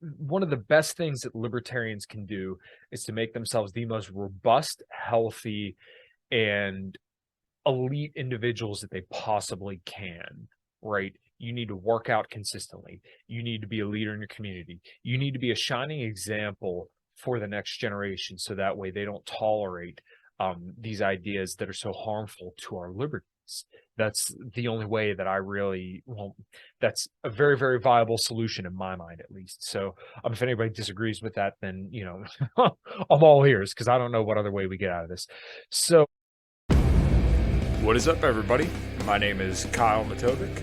one of the best things that libertarians can do is to make themselves the most robust, healthy, and elite individuals that they possibly can, right? You need to work out consistently. You need to be a leader in your community. You need to be a shining example for the next generation so that way they don't tolerate these ideas that are so harmful to our liberties. That's the only way that I really, well, that's a very, very viable solution in my mind, at least. So if anybody disagrees with that, then, I'm all ears because I don't know what other way we get out of this. So what is up, everybody? My name is Kyle Matovcik.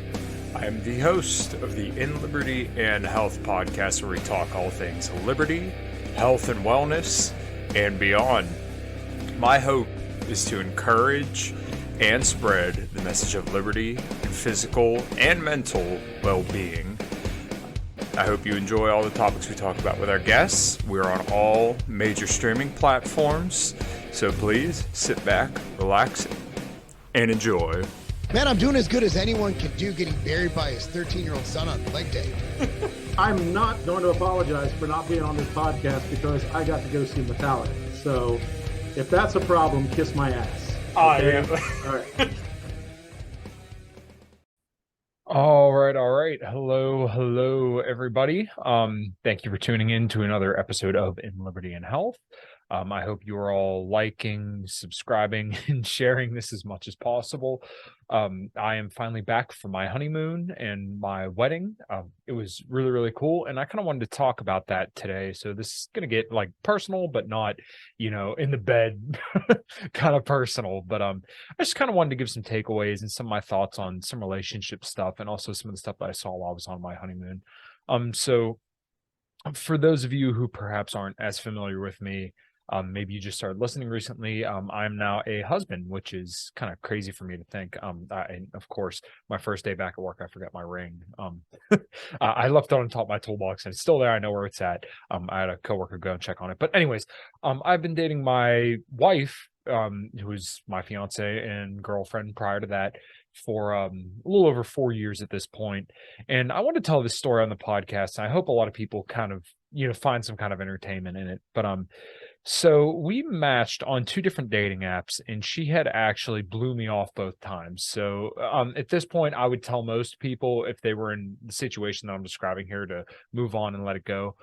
I am the host of the In Liberty and Health podcast, where we talk all things liberty, health, and wellness, and beyond. My hope is to encourage and spread the message of liberty and physical and mental well-being. I hope you enjoy all the topics we talk about with our guests. We're on all major streaming platforms, so please sit back, relax, and enjoy. Man, I'm doing as good as anyone can do getting buried by his 13-year-old son on leg day. I'm not going to apologize for not being on this podcast because I got to go see Metallica. So if that's a problem, kiss my ass. Okay? All right. All right. Hello, everybody. Thank you for tuning in to another episode of In Liberty and Health. I hope you are all liking, subscribing, and sharing this as much as possible. I am finally back from my honeymoon and my wedding. It was really, really cool, and I kind of wanted to talk about that today. So this is going to get like personal, but not, in the bed kind of personal. But I just kind of wanted to give some takeaways and some of my thoughts on some relationship stuff, and also some of the stuff that I saw while I was on my honeymoon. So for those of you who perhaps aren't as familiar with me, maybe you just started listening recently. I'm now a husband, which is kind of crazy for me to think. And of course, my first day back at work, I forgot my ring. I left it on top of my toolbox, and it's still there. I know where it's at. I had a coworker go and check on it. But anyways, I've been dating my wife, who was my fiance and girlfriend prior to that, for a little over 4 years at this point. And I want to tell this story on the podcast. And I hope a lot of people kind of, find some kind of entertainment in it. But so we matched on 2 different dating apps, and she had actually blew me off both times. So at this point, I would tell most people, if they were in the situation that I'm describing here, to move on and let it go.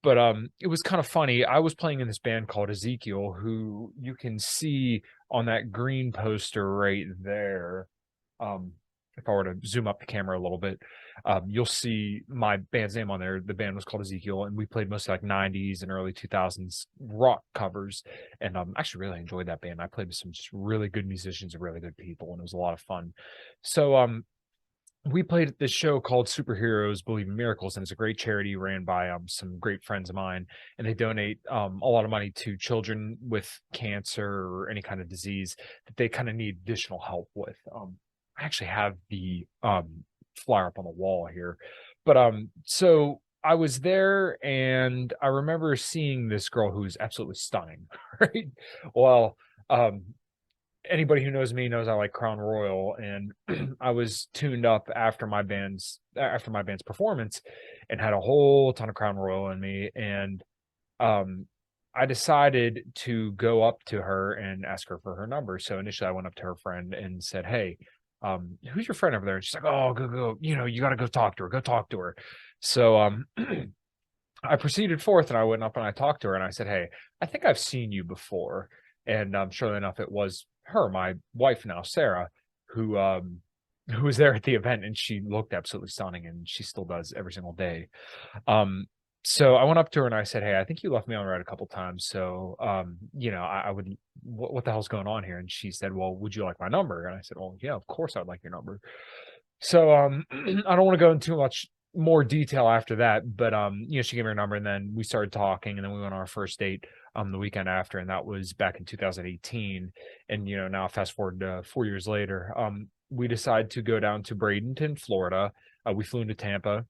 But it was kind of funny. I was playing in this band called Ezekiel, who you can see on that green poster right there. If I were to zoom up the camera a little bit, you'll see my band's name on there. The band was called Ezekiel, and we played mostly like 90s and early 2000s rock covers. And I actually really enjoyed that band. I played with some just really good musicians and really good people, and it was a lot of fun. So we played at this show called Superheroes Believe in Miracles, and it's a great charity ran by some great friends of mine, and they donate a lot of money to children with cancer or any kind of disease that they kind of need additional help with. I actually have the flyer up on the wall here, but so I was there, and I remember seeing this girl who was absolutely stunning, right? Well, anybody who knows me knows I like Crown Royal, and I was tuned up after my band's performance, and had a whole ton of Crown Royal in me, and I decided to go up to her and ask her for her number. So initially, I went up to her friend and said, "Hey, who's your friend over there?" And she's like, "Oh, go, you got to go talk to her. So I proceeded forth, and I went up and I talked to her, and I said, "Hey, I think I've seen you before." And surely enough, it was her, my wife now, Sarah, who was there at the event, and she looked absolutely stunning, and she still does every single day. So I went up to her and I said, "Hey, I think you left me on red a couple times. So, I would, what the hell's going on here?" And she said, "Well, would you like my number?" And I said, "Well, yeah, of course I'd like your number." So, I don't want to go into too much more detail after that, but, she gave me her number, and then we started talking, and then we went on our first date, the weekend after, and that was back in 2018. And, now fast forward to 4 years later, we decided to go down to Bradenton, Florida. We flew into Tampa,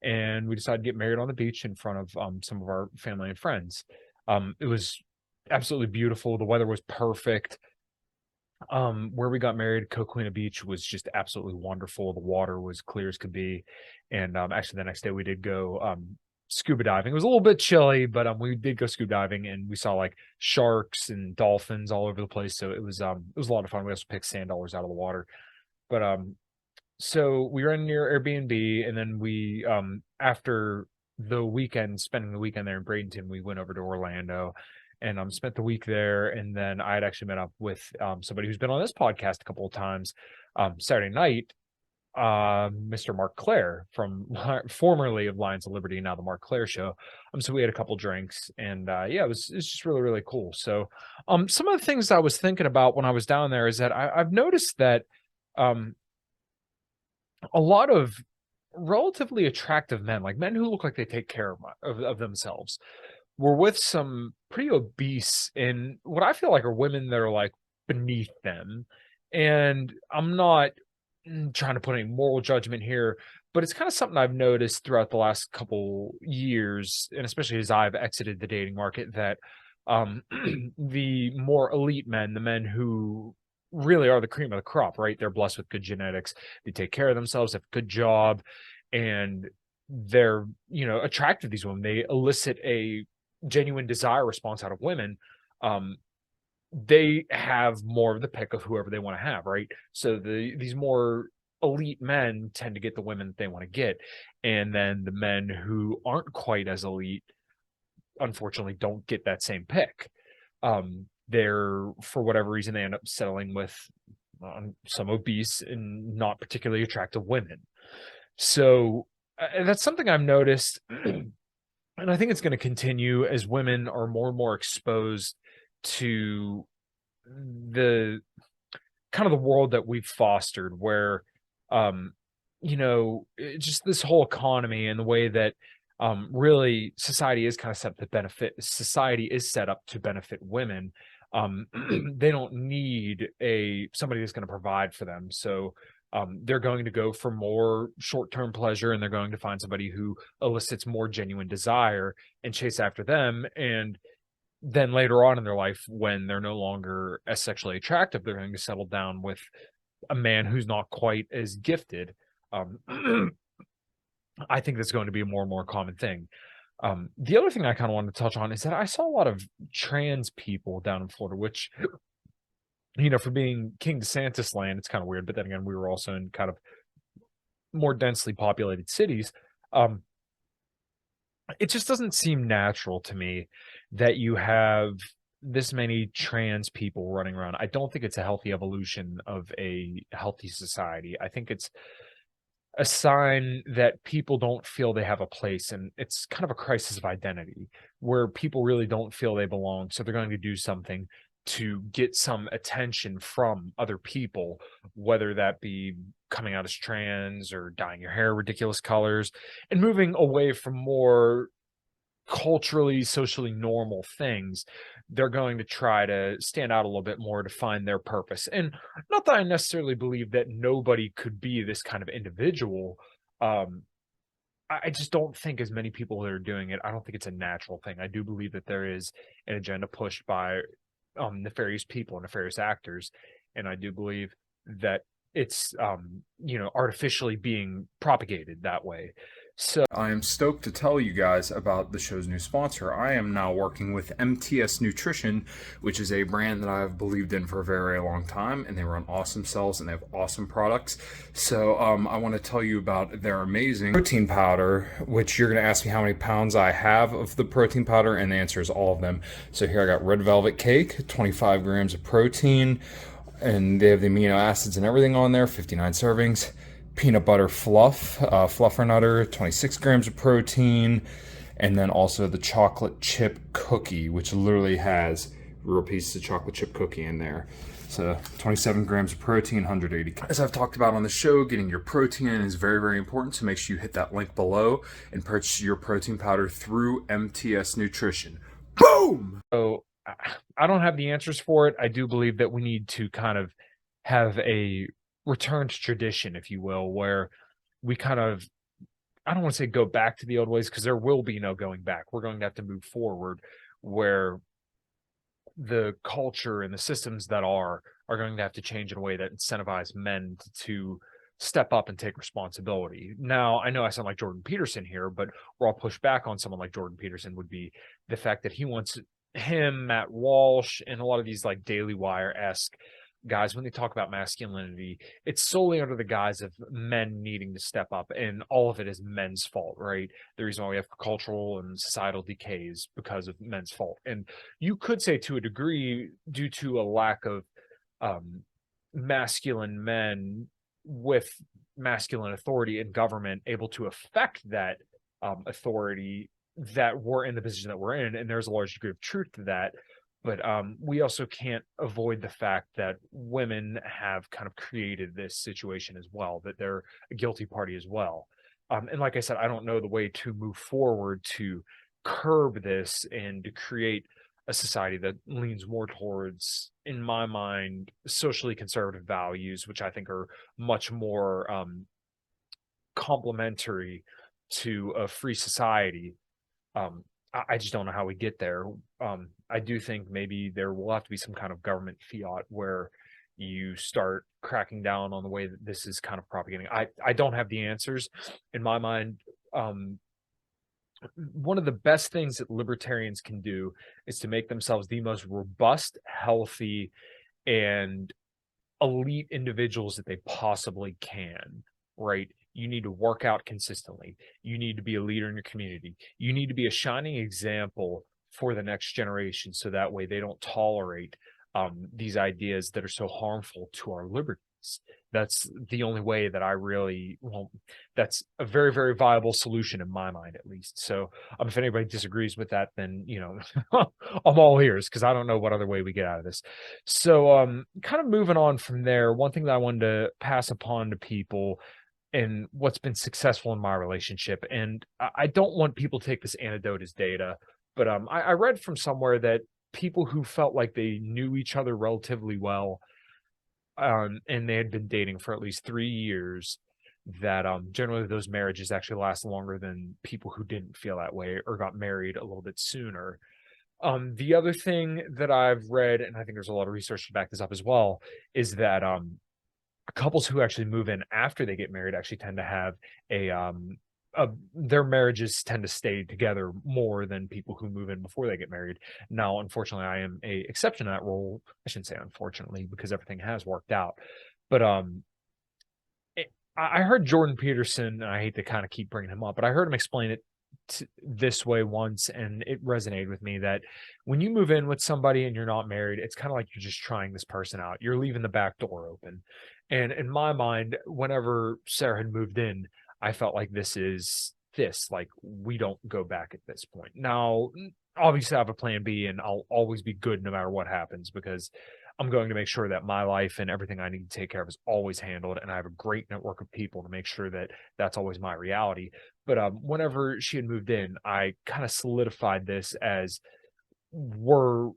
and we decided to get married on the beach in front of some of our family and friends. It was absolutely beautiful. The weather was perfect. Where we got married, Coquina Beach, was just absolutely wonderful. The water was clear as could be. And actually the next day we did go scuba diving. It was a little bit chilly, but we did go scuba diving, and we saw like sharks and dolphins all over the place. So it was a lot of fun. We also picked sand dollars out of the water. But so we were in near Airbnb, and then we after the weekend, spending the weekend there in Bradenton, we went over to Orlando and spent the week there. And then I had actually met up with somebody who's been on this podcast a couple of times Saturday night, Mr. Mark Claire from formerly of Lions of Liberty, now the Mark Claire Show. So we had a couple drinks, and yeah, it's just really, really cool. So some of the things I was thinking about when I was down there is that I've noticed that a lot of relatively attractive men, like men who look like they take care of themselves, were with some pretty obese and what I feel like are women that are like beneath them. And I'm not trying to put any moral judgment here, but it's kind of something I've noticed throughout the last couple years, and especially as I've exited the dating market, that the more elite men, the men who really are the cream of the crop, right? They're blessed with good genetics, they take care of themselves, have a good job, and they're, attracted to these women. They elicit a genuine desire response out of women. They have more of the pick of whoever they want to have, right? So these more elite men tend to get the women that they want to get, and then the men who aren't quite as elite, unfortunately, don't get that same pick. They're, for whatever reason, they end up settling with some obese and not particularly attractive women. So that's something I've noticed, and I think it's going to continue as women are more and more exposed to the kind of the world that we've fostered, where just this whole economy and the way that really society is kind of set up to benefit women. They don't need somebody that's going to provide for them. So they're going to go for more short-term pleasure, and they're going to find somebody who elicits more genuine desire and chase after them. And then later on in their life, when they're no longer as sexually attractive, they're going to settle down with a man who's not quite as gifted. I think that's going to be a more and more common thing. The other thing I kind of wanted to touch on is that I saw a lot of trans people down in Florida, which, for being King DeSantis land, it's kind of weird. But then again, we were also in kind of more densely populated cities. It just doesn't seem natural to me that you have this many trans people running around. I don't think it's a healthy evolution of a healthy society. I think it's a sign that people don't feel they have a place, and it's kind of a crisis of identity where people really don't feel they belong. So they're going to do something to get some attention from other people, whether that be coming out as trans or dyeing your hair ridiculous colors and moving away from more culturally, socially normal things. They're going to try to stand out a little bit more to find their purpose. And not that I necessarily believe that nobody could be this kind of individual. I just don't think as many people that are doing it, I don't think it's a natural thing. I do believe that there is an agenda pushed by nefarious people and nefarious actors. And I do believe that it's, artificially being propagated that way. So I am stoked to tell you guys about the show's new sponsor. I am now working with MTS Nutrition, which is a brand that I've believed in for a very, very long time, and they run awesome cells and they have awesome products. So I want to tell you about their amazing protein powder, which you're going to ask me how many pounds I have of the protein powder, and the answer is all of them. So here I got Red Velvet Cake, 25 grams of protein, and they have the amino acids and everything on there, 59 servings. Peanut butter fluff, fluffernutter, 26 grams of protein, and then also the chocolate chip cookie, which literally has real pieces of chocolate chip cookie in there. So 27 grams of protein, 180. As I've talked about on the show, getting your protein in is very, very important. So make sure you hit that link below and purchase your protein powder through MTS Nutrition. Boom! So I don't have the answers for it. I do believe that we need to kind of have a return to tradition, if you will, where we kind of, I don't want to say go back to the old ways, because there will be no going back. We're going to have to move forward, where the culture and the systems that are going to have to change in a way that incentivize men to step up and take responsibility. Now, I know I sound like Jordan Peterson here, but where I'll push back on someone like Jordan Peterson would be the fact that he wants him, Matt Walsh, and a lot of these like Daily Wire-esque guys, when they talk about masculinity, it's solely under the guise of men needing to step up, and all of it is men's fault, right? The reason why we have cultural and societal decays because of men's fault. And you could say to a degree due to a lack of masculine men with masculine authority in government able to affect that authority, that we're in the position that we're in, and there's a large degree of truth to that. But we also can't avoid the fact that women have kind of created this situation as well, that they're a guilty party as well. And like I said, I don't know the way to move forward to curb this and to create a society that leans more towards, in my mind, socially conservative values, which I think are much more complementary to a free society. I just don't know how we get there. I do think maybe there will have to be some kind of government fiat where you start cracking down on the way that this is kind of propagating. I don't have the answers. In my mind, one of the best things that libertarians can do is to make themselves the most robust, healthy, and elite individuals that they possibly can, right? You need to work out consistently. You need to be a leader in your community. You need to be a shining example for the next generation, so that way they don't tolerate these ideas that are so harmful to our liberties. That's the only way that I really won't. That's a very, very viable solution in my mind, at least. So if anybody disagrees with that, then, I'm all ears, because I don't know what other way we get out of this. So kind of moving on from there, one thing that I wanted to pass upon to people and what's been successful in my relationship, and I don't want people to take this anecdote as data, but I read from somewhere that people who felt like they knew each other relatively well, and they had been dating for at least 3 years, that generally those marriages actually last longer than people who didn't feel that way or got married a little bit sooner. The other thing that I've read, and I think there's a lot of research to back this up as well, is that couples who actually move in after they get married actually tend to have their marriages tend to stay together more than people who move in before they get married. Now, unfortunately, I am a exception to that rule. I shouldn't say unfortunately, because everything has worked out. But I heard Jordan Peterson, and I hate to kind of keep bringing him up, but I heard him explain it this way once, and it resonated with me, that when you move in with somebody and you're not married, it's kind of like you're just trying this person out. You're leaving the back door open. And in my mind, whenever Sarah had moved in, I felt like like we don't go back at this point. Now, obviously I have a plan B, and I'll always be good no matter what happens, because I'm going to make sure that my life and everything I need to take care of is always handled, and I have a great network of people to make sure that that's always my reality. But whenever she had moved in, I kind of solidified this as we're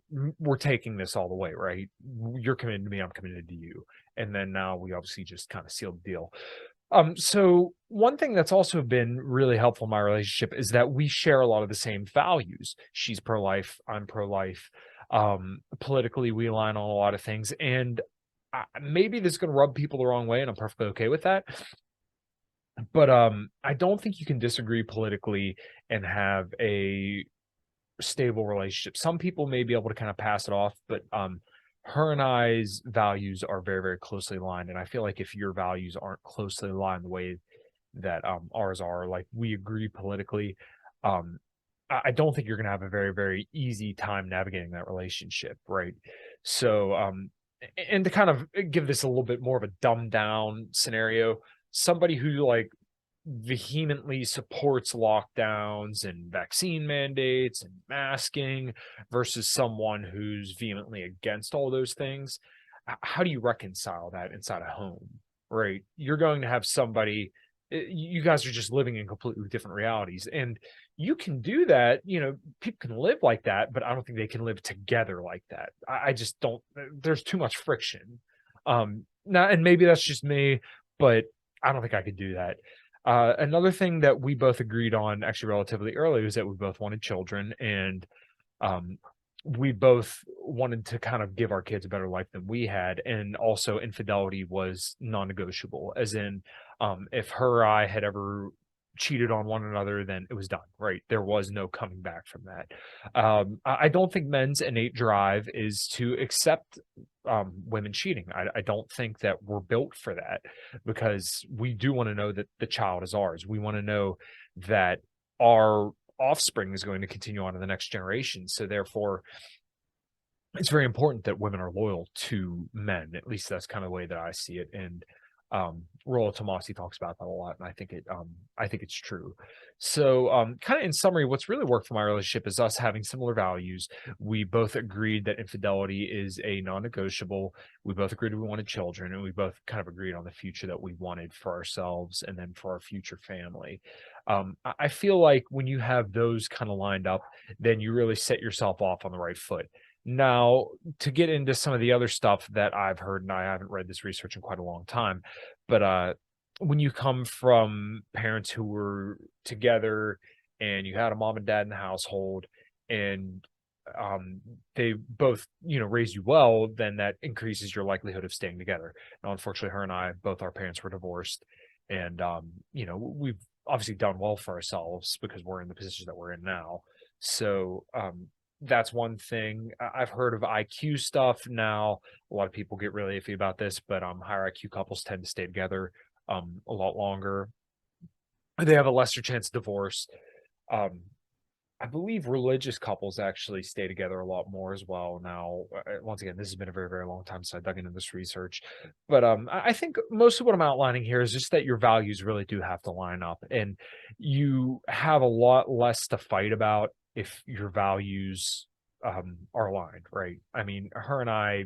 taking this all the way, right? You're committed to me, I'm committed to you. And then now we obviously just kind of sealed the deal. So one thing that's also been really helpful in my relationship is that we share a lot of the same values. She's pro-life, I'm pro-life. Politically, we align on a lot of things, and maybe this is going to rub people the wrong way, and I'm perfectly okay with that. But I don't think you can disagree politically and have a stable relationship. Some people may be able to kind of pass it off, but her and I's values are very, very closely aligned. And I feel like if your values aren't closely aligned the way that ours are, like we agree politically, I don't think you're going to have a very, very easy time navigating that relationship, right? So, and to kind of give this a little bit more of a dumbed down scenario, somebody who like vehemently supports lockdowns and vaccine mandates and masking versus someone who's vehemently against all those things, how do you reconcile that inside a home, right? You're going to have somebody, you guys are just living in completely different realities, and you can do that. People can live like that, but I don't think they can live together like that. I just don't. There's too much friction. Now, and maybe that's just me, but I don't think I could do that. Another thing that we both agreed on actually relatively early was that we both wanted children, and we both wanted to kind of give our kids a better life than we had. And also infidelity was non-negotiable, as in, if her or I had ever cheated on one another, then it was done, right? There was no coming back from that. I don't think men's innate drive is to accept women cheating. I don't think that we're built for that, because we do want to know that the child is ours. We want to know that our offspring is going to continue on to the next generation. So therefore, it's very important that women are loyal to men. At least that's kind of the way that I see it. And Rollo Tomasi talks about that a lot, and I think it's true. So kind of in summary, what's really worked for my relationship is us having similar values. We both agreed that infidelity is a non-negotiable. We both agreed we wanted children, and we both kind of agreed on the future that we wanted for ourselves and then for our future family. I feel like when you have those kind of lined up, then you really set yourself off on the right foot. Now, to get into some of the other stuff that I've heard, and I haven't read this research in quite a long time, but when you come from parents who were together and you had a mom and dad in the household, and they both, raised you well, then that increases your likelihood of staying together. Now, unfortunately, her and I, both our parents were divorced, and we've obviously done well for ourselves because we're in the position that we're in now. So that's one thing. I've heard of IQ stuff now. A lot of people get really iffy about this, but higher IQ couples tend to stay together a lot longer. They have a lesser chance of divorce. I believe religious couples actually stay together a lot more as well. Now, once again, this has been a very, very long time since I dug into this research, but I think most of what I'm outlining here is just that your values really do have to line up, and you have a lot less to fight about if your values are aligned, right? I mean, her and I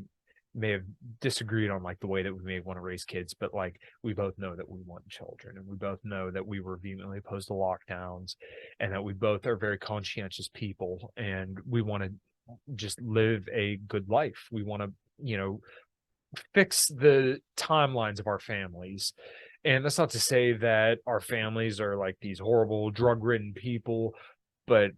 may have disagreed on like the way that we may want to raise kids, but like we both know that we want children, and we both know that we were vehemently opposed to lockdowns, and that we both are very conscientious people, and we want to just live a good life. We want to, fix the timelines of our families. And that's not to say that our families are like these horrible drug-ridden people, but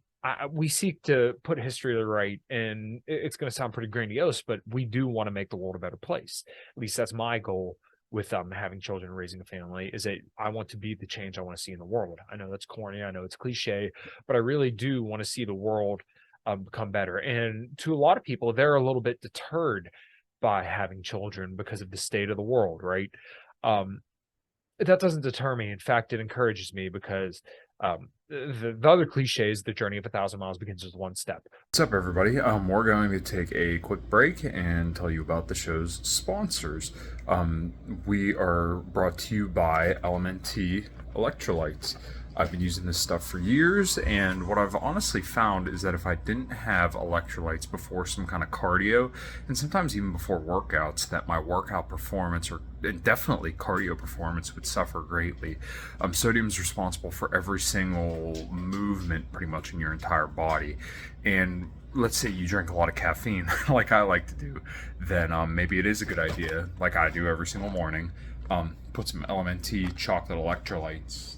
we seek to put history to the right, and it's going to sound pretty grandiose, but we do want to make the world a better place. At least that's my goal with having children and raising a family, is that I want to be the change I want to see in the world. I know that's corny, I know it's cliche, but I really do want to see the world become better. And to a lot of people, they're a little bit deterred by having children because of the state of the world, right? That doesn't deter me. In fact, it encourages me, because the other cliche is the journey of 1,000 miles begins with one step. What's up, everybody? We're going to take a quick break and tell you about the show's sponsors. We are brought to you by LMNT Electrolytes. I've been using this stuff for years, and what I've honestly found is that if I didn't have electrolytes before some kind of cardio, and sometimes even before workouts, that my workout performance, or definitely cardio performance, would suffer greatly. Sodium is responsible for every single movement pretty much in your entire body, and let's say you drink a lot of caffeine like I like to do, then maybe it is a good idea, like I do every single morning, put some LMNT chocolate electrolytes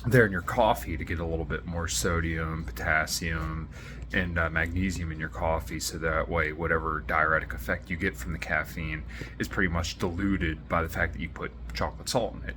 there in your coffee to get a little bit more sodium, potassium, and magnesium in your coffee, so that way whatever diuretic effect you get from the caffeine is pretty much diluted by the fact that you put chocolate salt in it.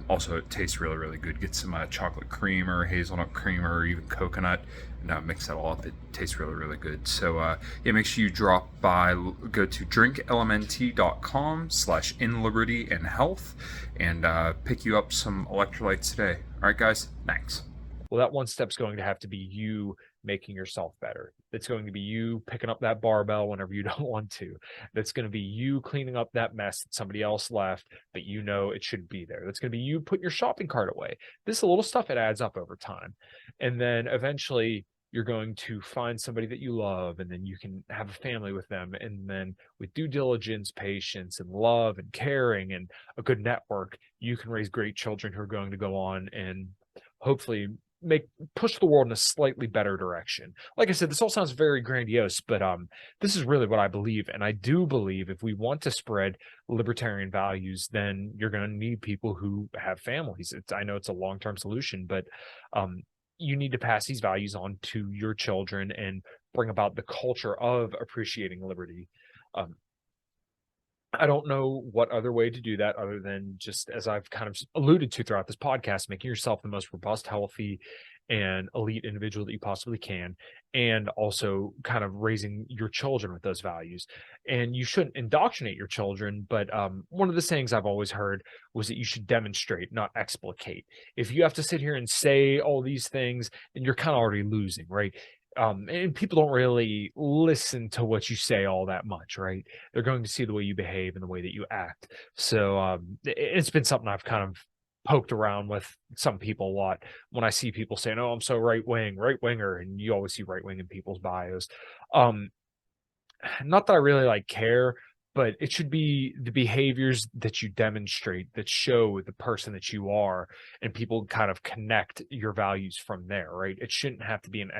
Also, it tastes really, really good. Get some chocolate cream or hazelnut cream or even coconut, and mix that all up. It tastes really, really good. So yeah, make sure you drop by, go to drinklmnt.com/inlibertyandhealth and pick you up some electrolytes today. All right, guys, thanks. Well, that one step's going to have to be you making yourself better. It's going to be you picking up that barbell whenever you don't want to. That's going to be you cleaning up that mess that somebody else left, but it should be there. That's going to be you putting your shopping cart away. This little stuff, it adds up over time. And then eventually you're going to find somebody that you love, and then you can have a family with them. And then with due diligence, patience, and love, and caring, and a good network, you can raise great children who are going to go on and hopefully push the world in a slightly better direction. Like I said, this all sounds very grandiose, but this is really what I believe. And I do believe if we want to spread libertarian values, then you're going to need people who have families. I know it's a long-term solution, but you need to pass these values on to your children and bring about the culture of appreciating liberty. I don't know what other way to do that other than just, as I've kind of alluded to throughout this podcast, making yourself the most robust, healthy, and elite individual that you possibly can, and also kind of raising your children with those values. And you shouldn't indoctrinate your children, but one of the sayings I've always heard was that you should demonstrate, not explicate. If you have to sit here and say all these things, then you're kind of already losing, right? And people don't really listen to what you say all that much, right? They're going to see the way you behave and the way that you act. So it's been something I've kind of poked around with some people a lot when I see people saying, "Oh, I'm so right winger," and you always see right wing in people's bios. Not that I really like care, but it should be the behaviors that you demonstrate that show the person that you are, and people kind of connect your values from there, right? It shouldn't have to be an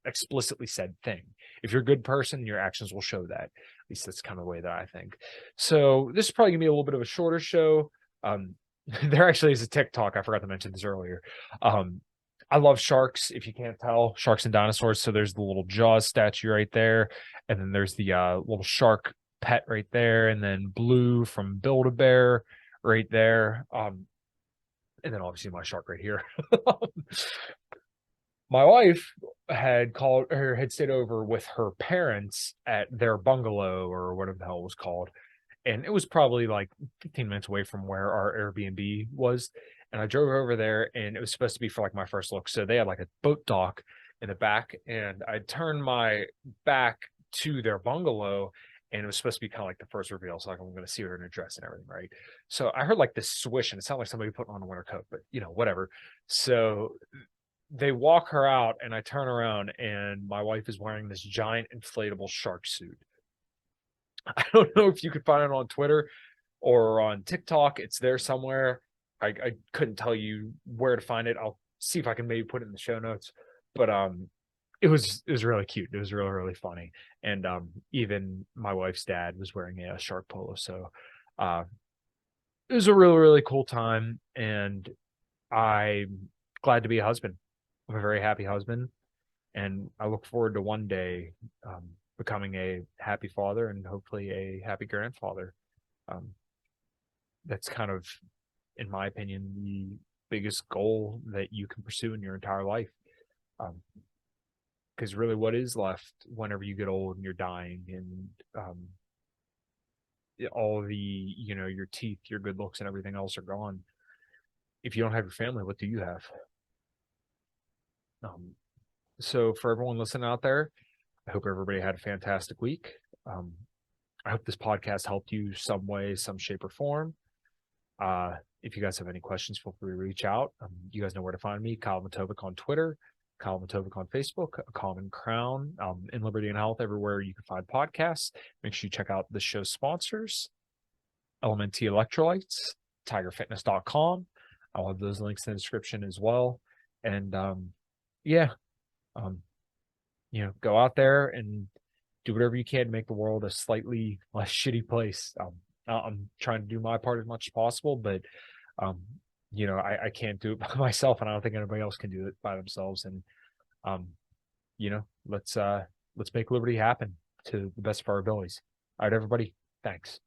explicitly said thing. If you're a good person, your actions will show that. At least that's kind of the way that I think. So this is probably gonna be a little bit of a shorter show. There actually is a TikTok. I forgot to mention this earlier. I love sharks, if you can't tell, sharks and dinosaurs. So there's the little Jaws statue right there. And then there's the little shark pet right there. And then Blue from Build-A-Bear right there. And then obviously my shark right here. My wife had stayed over with her parents at their bungalow, or whatever the hell it was called. And it was probably like 15 minutes away from where our Airbnb was. And I drove over there, and it was supposed to be for like my first look. So they had like a boat dock in the back, and I turned my back to their bungalow, and it was supposed to be kind of like the first reveal. So like, I'm going to see her in her dress and everything, right? So I heard like this swish, and it sounded like somebody putting on a winter coat, but whatever. So they walk her out, and I turn around, and my wife is wearing this giant inflatable shark suit. I don't know if you could find it on Twitter or on TikTok. It's there somewhere. I couldn't tell you where to find it. I'll see if I can maybe put it in the show notes. But it was really cute. It was really, really funny. And even my wife's dad was wearing a shark polo. So it was a really, really cool time. And I'm glad to be a husband. I'm a very happy husband. And I look forward to one day becoming a happy father and hopefully a happy grandfather. That's kind of, in my opinion, the biggest goal that you can pursue in your entire life. Because really what is left whenever you get old and you're dying, and all the, your teeth, your good looks, and everything else are gone. If you don't have your family, what do you have? So for everyone listening out there, I hope everybody had a fantastic week. I hope this podcast helped you some way, some shape, or form. If you guys have any questions, feel free to reach out. You guys know where to find me. Kyle Matovcik on Twitter, Kyle Matovcik on Facebook, A Common Crown, in Liberty and Health, everywhere you can find podcasts. Make sure you check out the show's sponsors, LMNT Electrolytes, tigerfitness.com. I'll have those links in the description as well. And go out there and do whatever you can to make the world a slightly less shitty place. I'm trying to do my part as much as possible, but I can't do it by myself, and I don't think anybody else can do it by themselves. And let's make liberty happen to the best of our abilities. All right, everybody, thanks.